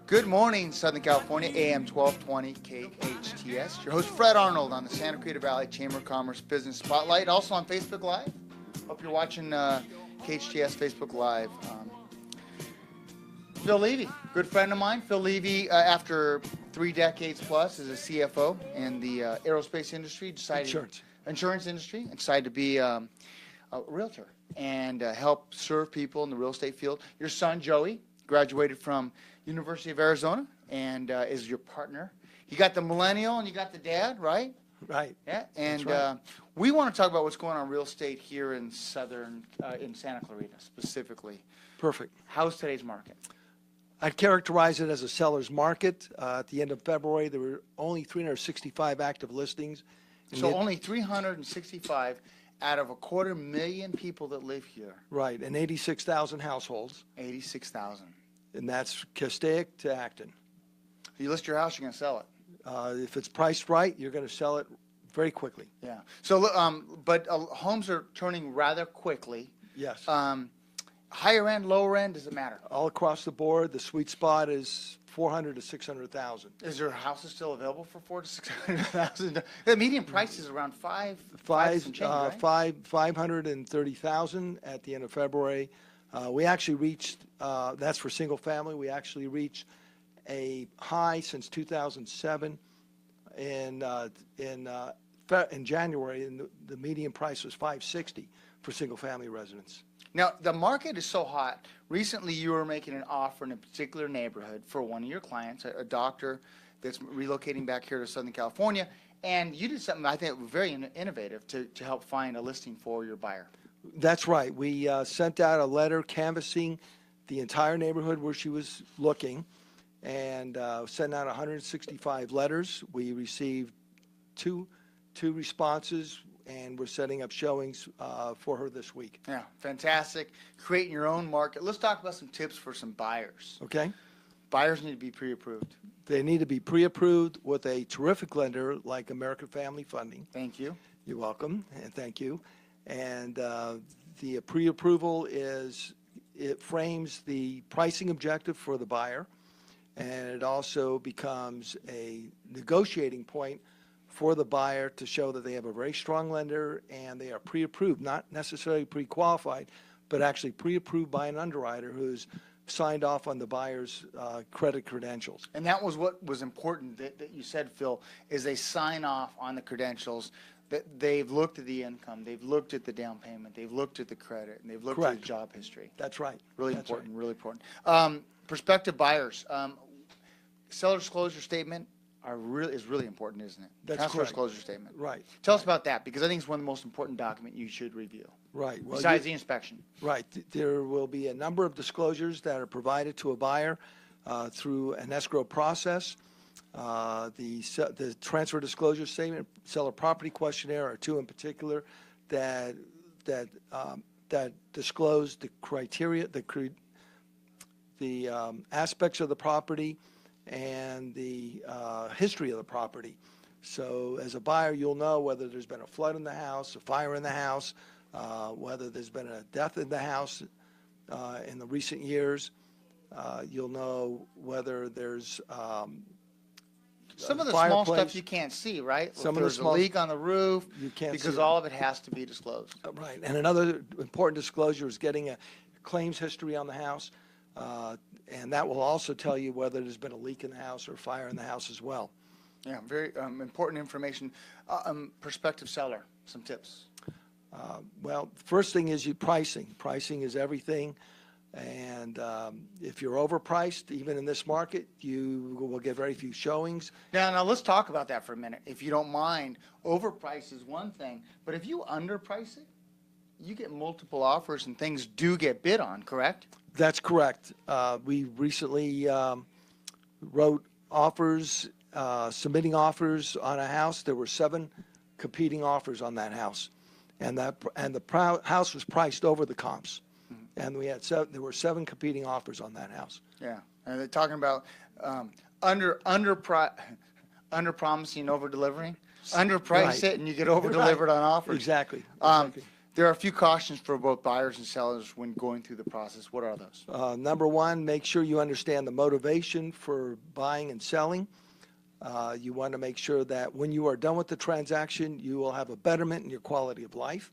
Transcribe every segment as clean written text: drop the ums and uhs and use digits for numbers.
Good morning, Southern California, AM 1220 KHTS. Your host, Fred Arnold, on the Santa Cruz Valley Chamber of Commerce Business Spotlight. Also on Facebook Live. Hope you're watching KHTS Facebook Live. Phil Levy, good friend of mine. Phil Levy, after 3 decades plus, is a CFO in the aerospace industry. Insurance industry. Excited to be a realtor and help serve people in the real estate field. Your son, Joey, graduated from University of Arizona and is your partner. You got the millennial and you got the dad, right? Right. Yeah. And right. We want to talk about what's going on in real estate here in in Santa Clarita specifically. Perfect. How's today's market? I'd characterize it as a seller's market. At the end of February, there were only 365 active listings. So only 365 out of 250,000 people that live here. Right, and 86,000 households. 86,000. And that's Castaic to Acton. You list your house, you're going to sell it. If it's priced right, you're going to sell it very quickly. Yeah. So, but homes are turning rather quickly. Yes. Higher end, lower end, does it matter? All across the board, the sweet spot is 400 to 600,000. Is there houses still available for 400 to 600,000? The median price is around five and change, right? 530,000 at the end of February. We actually reached, that's for single family, we actually reached a high since 2007 in January, and the median price was 560 for single family residents. Now, the market is so hot. Recently, you were making an offer in a particular neighborhood for one of your clients, a doctor that's relocating back here to Southern California, and you did something I think very innovative to help find a listing for your buyer. That's right. We sent out a letter canvassing the entire neighborhood where she was looking, and sent out 165 letters. We received two responses, and we're setting up showings for her this week. Yeah, fantastic. Creating your own market. Let's talk about some tips for some buyers. Okay. Buyers need to be pre-approved. They need to be pre-approved with a terrific lender like American Family Funding. Thank you. You're welcome, and thank you. And the pre-approval it frames the pricing objective for the buyer, and it also becomes a negotiating point for the buyer to show that they have a very strong lender and they are pre-approved, not necessarily pre-qualified, but actually pre-approved by an underwriter who's signed off on the buyer's credit credentials. And that was what was important that you said, Phil, is they sign off on the credentials, that they've looked at the income, they've looked at the down payment, they've looked at the credit, and they've looked at the job history. That's right. Really That's important, right. really important. Prospective buyers, seller disclosure statement is really important, isn't it? That's Transfer correct. disclosure statement. Right. Tell us about that, because I think it's one of the most important documents you should review. Right. Well, besides the inspection. Right. There will be a number of disclosures that are provided to a buyer through an escrow process. The transfer disclosure statement, seller property questionnaire are two in particular that disclose the criteria, the aspects of the property and the history of the property. So as a buyer, you'll know whether there's been a flood in the house, a fire in the house, whether there's been a death in the house in the recent years. You'll know whether there's some of the small stuff you can't see, right? Some if of the there's a leak on the roof, you can't because see all of it has to be disclosed. Right. And another important disclosure is getting a claims history on the house. And that will also tell you whether there's been a leak in the house or fire in the house as well. Yeah, very important information. Prospective seller, some tips. Well, first thing is pricing. Pricing is everything. And if you're overpriced, even in this market, you will get very few showings. Now let's talk about that for a minute, if you don't mind. Overprice is one thing, but if you underprice it, you get multiple offers and things do get bid on, correct? That's correct. We recently wrote offers, submitting offers on a house. There were 7 competing offers on that house, and the house was priced over the comps. Mm-hmm. And there were 7 competing offers on that house. Yeah, and they're talking about under promising, over delivering. Underprice it, and you get over delivered on offers. Exactly. There are a few cautions for both buyers and sellers when going through the process. What are those? Number one, make sure you understand the motivation for buying and selling. You want to make sure that when you are done with the transaction, you will have a betterment in your quality of life.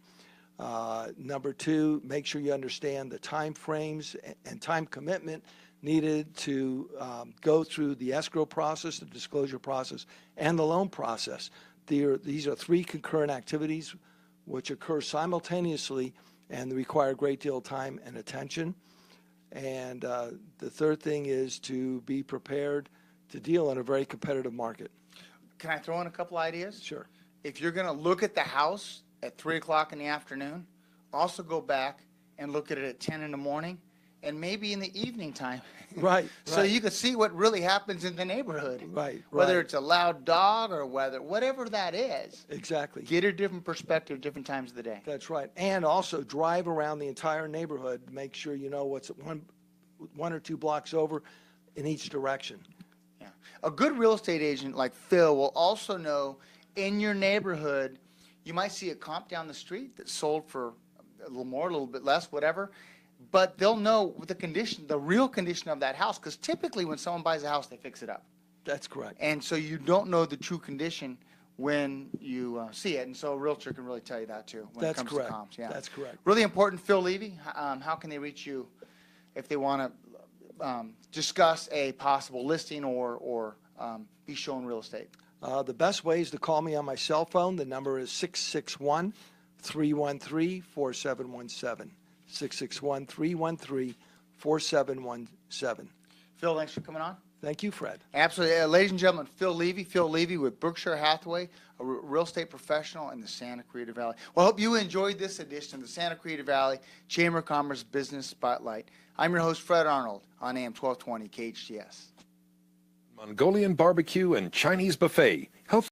Number two, make sure you understand the time frames and time commitment needed to go through the escrow process, the disclosure process, and the loan process. These are three concurrent activities which occur simultaneously and require a great deal of time and attention. And the third thing is to be prepared to deal in a very competitive market. Can I throw in a couple ideas? Sure. If you're going to look at the house at 3 o'clock in the afternoon, also go back and look at it at 10 in the morning and maybe in the evening time. Right. So you can see what really happens in the neighborhood. Right. Whether it's a loud dog or whatever that is. Exactly. Get a different perspective different times of the day. That's right. And also drive around the entire neighborhood. Make sure you know what's one or two blocks over in each direction. Yeah. A good real estate agent like Phil will also know in your neighborhood, you might see a comp down the street that sold for a little more, a little bit less, whatever. But they'll know the condition, the real condition of that house, because typically when someone buys a house, they fix it up. That's correct. And so you don't know the true condition when you see it. And so a realtor can really tell you that too when That's it comes correct. to comps. Yeah. That's correct. Really important. Phil Levy, how can they reach you if they want to discuss a possible listing or be shown real estate? The best way is to call me on my cell phone. The number is 661-313-4717. 661-313-4717. Phil, thanks for coming on. Thank you, Fred. Absolutely. Ladies and gentlemen, Phil Levy with Berkshire Hathaway, a real estate professional in the Santa Clarita Valley. Well, I hope you enjoyed this edition of the Santa Clarita Valley Chamber of Commerce Business Spotlight. I'm your host, Fred Arnold, on AM 1220 KHTS. Mongolian barbecue and Chinese buffet. Health